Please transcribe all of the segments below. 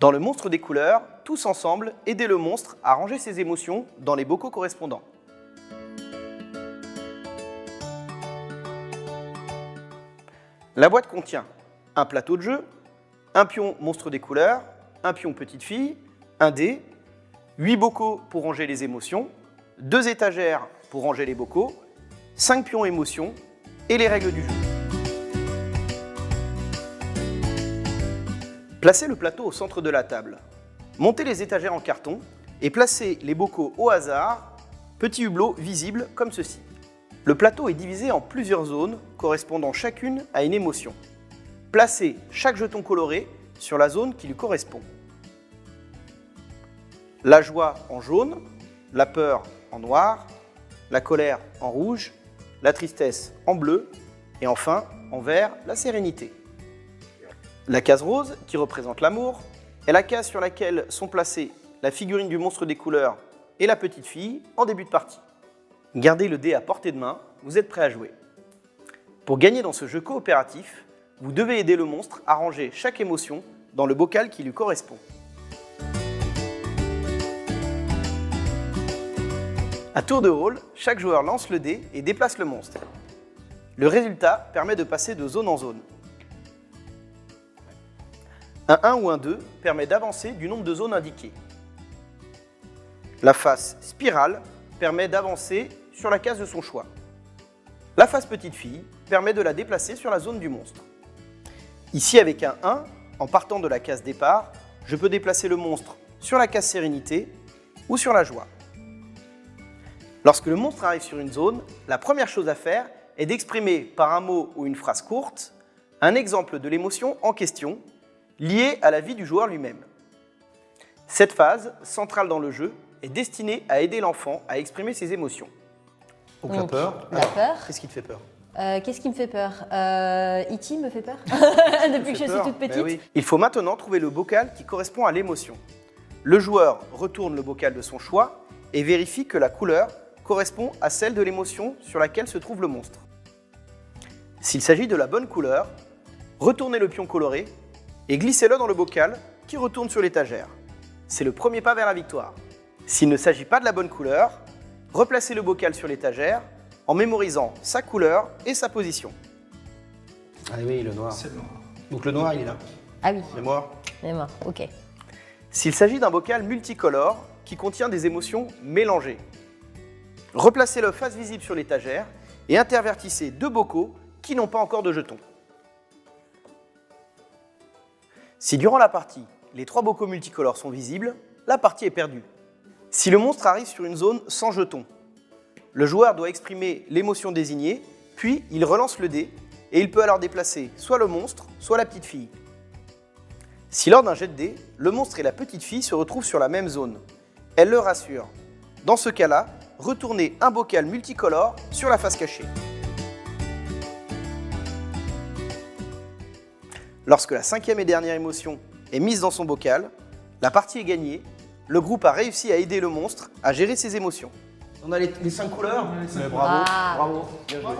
Dans le monstre des couleurs, tous ensemble, aidez le monstre à ranger ses émotions dans les bocaux correspondants. La boîte contient un plateau de jeu, un pion monstre des couleurs, un pion petite fille, un dé, 8 bocaux pour ranger les émotions, 2 étagères pour ranger les bocaux, 5 pions émotions et les règles du jeu. Placez le plateau au centre de la table. Montez les étagères en carton et placez les bocaux au hasard, petits hublots visibles comme ceci. Le plateau est divisé en plusieurs zones correspondant chacune à une émotion. Placez chaque jeton coloré sur la zone qui lui correspond. La joie en jaune, la peur en noir, la colère en rouge, la tristesse en bleu et enfin en vert la sérénité. La case rose, qui représente l'amour, est la case sur laquelle sont placées la figurine du monstre des couleurs et la petite fille en début de partie. Gardez le dé à portée de main, vous êtes prêt à jouer. Pour gagner dans ce jeu coopératif, vous devez aider le monstre à ranger chaque émotion dans le bocal qui lui correspond. À tour de rôle, chaque joueur lance le dé et déplace le monstre. Le résultat permet de passer de zone en zone. Un 1 ou un 2 permet d'avancer du nombre de zones indiquées. La face spirale permet d'avancer sur la case de son choix. La face petite fille permet de la déplacer sur la zone du monstre. Ici, avec un 1, en partant de la case départ, je peux déplacer le monstre sur la case sérénité ou sur la joie. Lorsque le monstre arrive sur une zone, la première chose à faire est d'exprimer par un mot ou une phrase courte un exemple de l'émotion en question, liée à la vie du joueur lui-même. Cette phase, centrale dans le jeu, est destinée à aider l'enfant à exprimer ses émotions. Donc la peur. La peur. Qu'est-ce qui te fait peur? Qu'est-ce qui me fait peur? E.T. me fait peur depuis que je suis toute petite. Ben oui. Il faut maintenant trouver le bocal qui correspond à l'émotion. Le joueur retourne le bocal de son choix et vérifie que la couleur correspond à celle de l'émotion sur laquelle se trouve le monstre. S'il s'agit de la bonne couleur, retournez le pion coloré et glissez-le dans le bocal qui retourne sur l'étagère. C'est le premier pas vers la victoire. S'il ne s'agit pas de la bonne couleur, replacez le bocal sur l'étagère en mémorisant sa couleur et sa position. Ah oui, le noir. C'est le noir. Donc le noir, il est là. Ah oui, Mémoire. mémoire, ok. S'il s'agit d'un bocal multicolore qui contient des émotions mélangées, replacez-le face visible sur l'étagère et intervertissez 2 bocaux qui n'ont pas encore de jetons. Si durant la partie, les 3 bocaux multicolores sont visibles, la partie est perdue. Si le monstre arrive sur une zone sans jetons, le joueur doit exprimer l'émotion désignée, puis il relance le dé et il peut alors déplacer soit le monstre, soit la petite fille. Si lors d'un jet de dé, le monstre et la petite fille se retrouvent sur la même zone, elle le rassure. Dans ce cas-là, retournez un bocal multicolore sur la face cachée. Lorsque la 5e et dernière émotion est mise dans son bocal, la partie est gagnée, le groupe a réussi à aider le monstre à gérer ses émotions. On a les 5 couleurs. Mais Bravo, Ah. bravo, bien joué.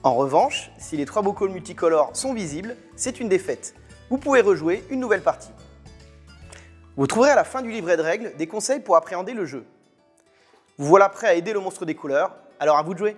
En revanche, si les 3 bocaux multicolores sont visibles, c'est une défaite. Vous pouvez rejouer une nouvelle partie. Vous trouverez à la fin du livret de règles des conseils pour appréhender le jeu. Vous voilà prêt à aider le monstre des couleurs, alors à vous de jouer.